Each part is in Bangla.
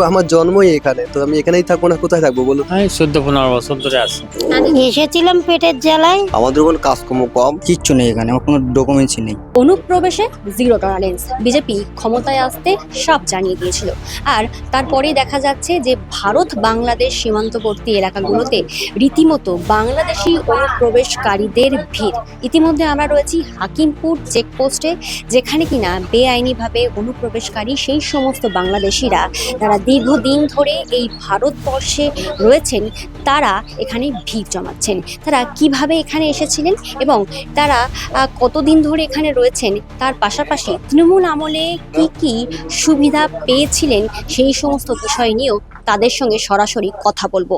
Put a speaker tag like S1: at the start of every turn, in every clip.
S1: আমার জন্মই এখানে, তো আমি এখানেই থাকবো না কোথায় থাকবো বলো?
S2: আমি 14-15 বছর ধরে আছি।
S3: এসেছিলাম পেটের জ্বালায়।
S1: আমাদের কোনো কাজকর্ম কম, কিচ্ছু নেই এখানে, আমার কোনো ডকুমেন্টসই নেই।
S4: অনুপ্রবেশে জিরো টলারেন্স, বিজেপি ক্ষমতায় আসতে সব জানিয়ে দিয়েছিল। আর তারপরেই দেখা যাচ্ছে যে ভারত বাংলাদেশ সীমান্তবর্তী এলাকাগুলোতে রীতিমতো বাংলাদেশি অনুপ্রবেশকারীদের ভিড়। ইতিমধ্যে আমরা রয়েছি হাকিমপুর চেকপোস্টে, যেখানে কিনা বেআইনিভাবে অনুপ্রবেশকারী সেই সমস্ত বাংলাদেশিরা যারা দীর্ঘদিন ধরে এই ভারতবর্ষে রয়েছেন তারা এখানে ভিড় জমাচ্ছেন। তারা কিভাবে এখানে এসেছিলেন এবং তারা কতদিন ধরে এখানে রয়েছেন, তার পাশাপাশি তৃণমূল আমলে কি কি সুবিধা পেয়েছিলেন সেই সমস্ত বিষয় নিয়েও তাদের সঙ্গে সরাসরি কথা বলবো।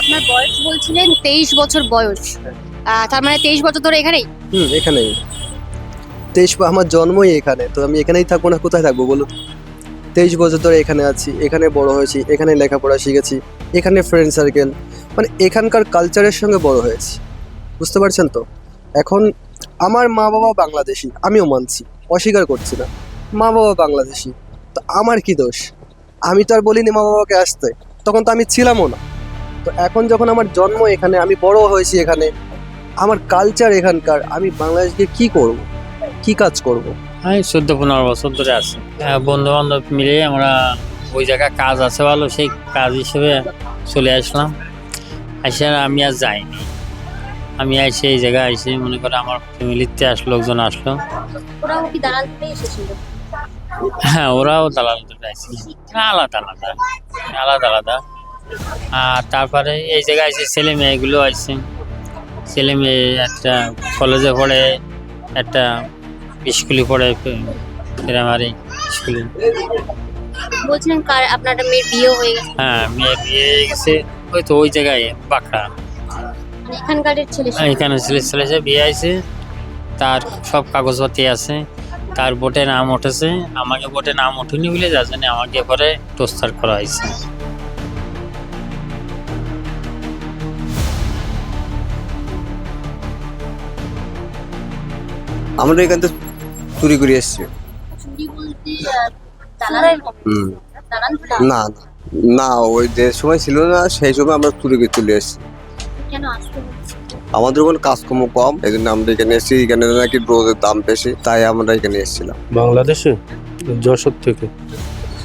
S4: আপনার বয়স বলছিলেন 23 বছর বয়স, তার মানে 23 বছর ধরে এখানেই?
S1: এখানেই। আমার জন্মই এখানে, তো আমি এখানেই থাকবো না কোথায় থাকবো বলো? 23 বছর ধরে এখানে আছি, এখানে বড় হয়েছি, এখানে লেখাপড়া শিখেছি, এখানে ফ্রেন্ড সার্কেল, মানে এখানকার কালচারের সঙ্গে বড় হয়েছি, বুঝতে পারছেন তো? এখন আমার মা বাবা বাংলাদেশি, আমিও মানছি, অস্বীকার করছি না, মা বাবা বাংলাদেশি, তো আমার কি দোষ? আমি তো আর বলিনি মা বাবাকে আসতে, তখন তো আমি ছিলামও না। তো এখন যখন আমার জন্ম এখানে, আমি বড় হয়েছি এখানে, আমার কালচার এখানকার, আমি বাংলাদেশকে কি করব, কি কাজ করব?
S2: আমি 14-15 বছর ধরে আছি। বন্ধু বান্ধব মিলে আমরা ওই জায়গায় কাজ আছে ভালো, সেই কাজ হিসেবে চলে আসলাম। এসে আমি আর যাইনি, আমি এসে এই জায়গায় এসে মনে করে আমার ফ্যামিলিতে লোকজন আসলো।
S4: ওরাও কি দালাল ধরে এসেছিল?
S2: হ্যাঁ, ওরাও দালাল ধরে আসছিল, আলাদা আলাদা আলাদা আলাদা। আর তারপরে এই জায়গায় এসে ছেলে মেয়েগুলো আসছে, ছেলে মেয়ে একটা কলেজে পড়ে, একটা স্কুলে পড়ে, প্রাইমারি স্কুলে।
S4: বলছিলেন আপনার একটা মেয়ের বিয়ে হয়ে গেছে?
S2: হ্যাঁ, মেয়ে বিয়ে হয়ে গেছে, ওই তো ওই জায়গায় বাঁকড়া,
S4: মানে এখানকার ছেলে?
S2: এখানে ছেলে বিয়ে হয়েছে, তার সব কাগজপাতি আছে, তার ভোটে নাম উঠেছে, আমাকে ভোটে নাম উঠেনি বলে যার জন্য আমাকে পরে প্রস্তাব করা হয়েছে।
S1: আমরা এখান থেকে চুরি করে এসেছি।
S4: চুরি বলতে দালাল? দালাল ধরে?
S1: না না না, ওই যে সময় ছিল না, সেই সময় আমরা চুরি করে চলে এসেছি।
S4: কেন আসতে হচ্ছে?
S1: আমাদের কোনো কাজকর্ম কম, এই জন্য আমরা এখানে এসেছি। এখানে নাকি রোদের দাম বেশি, তাই আমরা এখানে এসেছিলাম।
S5: বাংলাদেশে যশোর থেকে।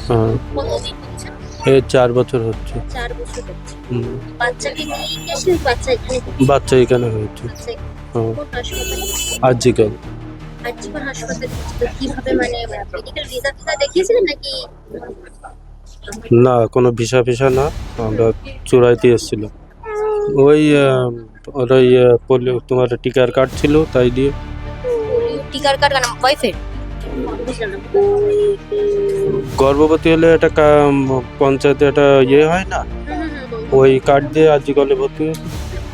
S5: হ্যাঁ,
S4: কতদিন হচ্ছে?
S5: এই 4 বছর হচ্ছে।
S4: 4 বছর হচ্ছে।
S5: হুম,
S4: বাচ্চাকে নিয়ে গেছিলেন? বাচ্চা এখানে?
S5: বাচ্চা এখানে হয়েছে।
S4: বাচ্চা
S5: হ্যাঁ,
S4: কোন হাসপাতালে?
S5: আজিকাল।
S4: আজীবন হাসপাতালে? তো কিভাবে, মানে মেডিকেল ভিসা দেখিয়েছিলেন নাকি?
S5: না, কোনো ভিসা ফিসা না, আমরা চোরাইতে এসেছিলাম। ওই ওরা তোমার টিকার কার্ড ছিল, তাই দিয়ে।
S4: টিকার কার্ড কেন? ওয়াইফের?
S5: গর্ভবতী হলে একটা পঞ্চায়েতে একটা হয় না, ওই কার্ড দিয়ে আজিকালে ভর্তি হয়েছে।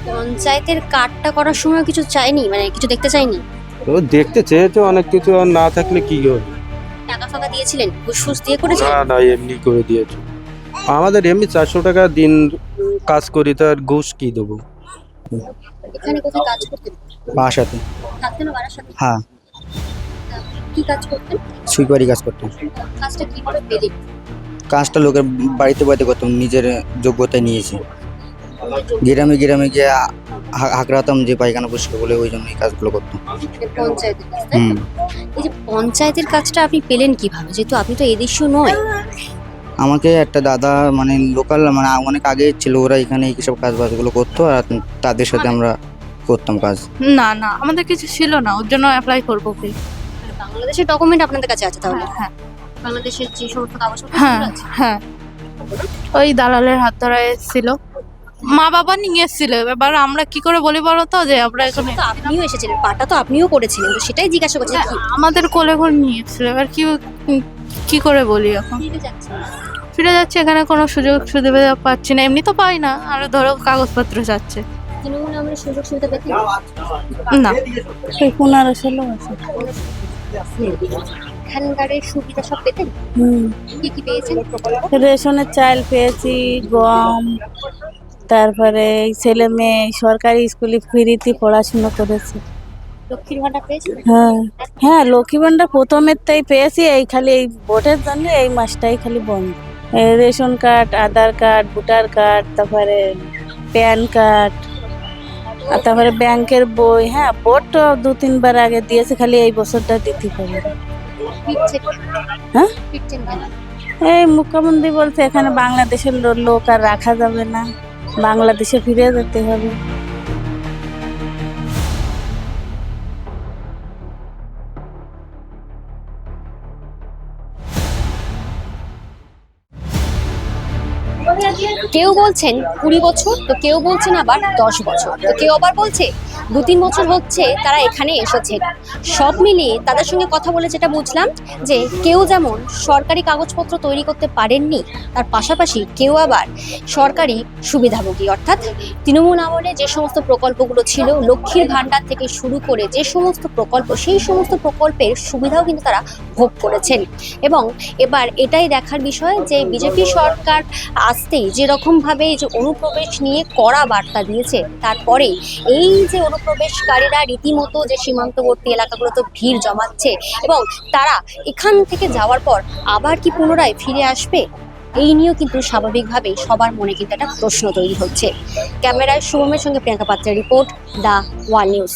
S4: পঞ্চায়েতের কার্ডটা করার সময় কিছু চাইনি, মানে কিছু দেখতে চাইনি?
S5: তো দেখতে চেয়েছে অনেক কিছু, আর না থাকলে কি হবে?
S4: টাকা ফাকা দিয়েছিলেন? ঘুষ দিয়ে করেছিলেন?
S5: না না, এমনি করে দিয়েছে। আমাদের এমনি 400 টাকা দিন কাজ করি, তার ঘুষ কি দেবো?
S4: এখানে কোথায় কাজ করতেন?
S6: বাসাতে।
S4: থাকতেন বারাসাতে?
S6: হ্যাঁ,
S4: কি কাজ করতেন?
S6: সুইপারি কাজ করতাম।
S4: কাজটা কিভাবে পেলেন?
S6: কাজটা লোকের বাড়িতে বাড়িতে করতাম, নিজের যোগ্যতায় নিয়েছি। গ্রামে গ্রামে গিয়ে হাঁকড়াতাম যে পায়খানা পরিষ্কার বলে, ওই জন্য এই কাজগুলো করতাম।
S4: পঞ্চায়েতের কাজ, তাই তো? এই যে পঞ্চায়েতের কাজটা আপনি পেলেন কিভাবে, যেহেতু আপনি তো এদেশীয় নয়?
S6: আমাকে একটা দাদা, মানে লোকাল, মানে অনেক আগে ছিল, ওরা এখানে এইসব কাজ বাজগুলো করতো, আর তাদের সাথে আমরা করতাম কাজ।
S7: না না, আমাদের কিছু ছিল না, ওর জন্য অ্যাপ্লাই করবো কি?
S4: বাংলাদেশের ডকুমেন্ট আপনাদের কাছে আছে তাহলে?
S7: হ্যাঁ
S4: বাংলাদেশের যে সমস্ত কাগজপত্র
S7: হ্যাঁ
S4: আছে?
S7: হ্যাঁ, ওই দালালের হাত ধরা এসেছিল, মা বাবা নিয়ে এসেছিল। এবার আমরা কি করে বলি বলো তো, যে আমরা এখানে
S4: তো আপনিও এসেছিলেন, পাটা তো আপনিও করেছিলেন, তো সেটাই জিজ্ঞাসা করছি। কি
S7: আমাদের কোলে করে নিয়ে এসেছিল, এবার কি করে বলি এখন?
S4: ফিরে যাচ্ছেন?
S7: ফিরে যাচ্ছে, এখানে কোনো সুযোগ সুবিধা পাচ্ছি না, এমনি তো পাই না, আর ধরো কাগজপত্র চাচ্ছে।
S4: তৃণমূলে আমরা সুযোগ সুবিধা পেতেন
S7: না, সেই 15-16 আছে।
S4: এখানকারের সুবিধা সব পেতেন? কি কি পেয়েছেন?
S8: রেশনের চাল পেয়েছি, গম,
S7: তারপরে এই ছেলে মেয়ে সরকারি স্কুলে ফ্রিতে পড়াশোনা করেছে।
S4: লক্ষ্মীর ভান্ডার পেয়েছেন?
S7: হ্যাঁ হ্যাঁ, লক্ষ্মী ভান্ডার প্রথমের তাই পেয়েছি, এই খালি এই ভোটের জন্য এই মাসটাই খালি বন্ধ। এই রেশন কার্ড, আধার কার্ড, ভোটার কার্ড, তারপরে প্যান কার্ড, আর তারপরে ব্যাংকের বই। হ্যাঁ, ভোট তো 2-3 বার আগে দিয়েছে, খালি এই বছরটা দিতে পারে। হ্যাঁ?
S4: ফিরছেন কেন?
S7: এই মুখ্যমন্ত্রী বলছে এখানে বাংলাদেশের লোক আর রাখা যাবে না, বাংলাদেশে ফিরে যেতে হবে।
S4: কেউ বলছেন 20 বছর, তো কেউ বলছেন আবার 10 বছর, তো কেউ আবার বলছে 2-3 বছর হচ্ছে তারা এখানে এসেছেন। সব মিলিয়ে তাদের সঙ্গে কথা বলে যেটা বুঝলাম যে কেউ যেমন সরকারি কাগজপত্র তৈরি করতে পারেননি, তার পাশাপাশি কেউ আবার সরকারি সুবিধাভোগী, অর্থাৎ তৃণমূল আমলে যে সমস্ত প্রকল্পগুলো ছিল, লক্ষ্মীর ভান্ডার থেকে শুরু করে যে সমস্ত প্রকল্প, সেই সমস্ত প্রকল্পের সুবিধাও কিন্তু তারা ভোগ করেছেন। এবং এবার এটাই দেখার বিষয় যে বিজেপি সরকার আসতেই যেরকমভাবে যে অনুপ্রবেশ নিয়ে কড়া বার্তা দিয়েছে, তারপরে এই যে অনুপ্রবেশকারীরা রীতিমতো যে সীমান্তবর্তী এলাকাগুলোতে ভিড় জমাচ্ছে এবং তারা এখান থেকে যাওয়ার পর আবার কি পুনরায় ফিরে আসবে, এই নিয়েও কিন্তু স্বাভাবিকভাবেই সবার মনে কিন্তু একটা প্রশ্ন তৈরি হচ্ছে। ক্যামেরায় শুভমের সঙ্গে প্রিয়াঙ্কা পাত্রের রিপোর্ট, দ্য ওয়ান নিউজ।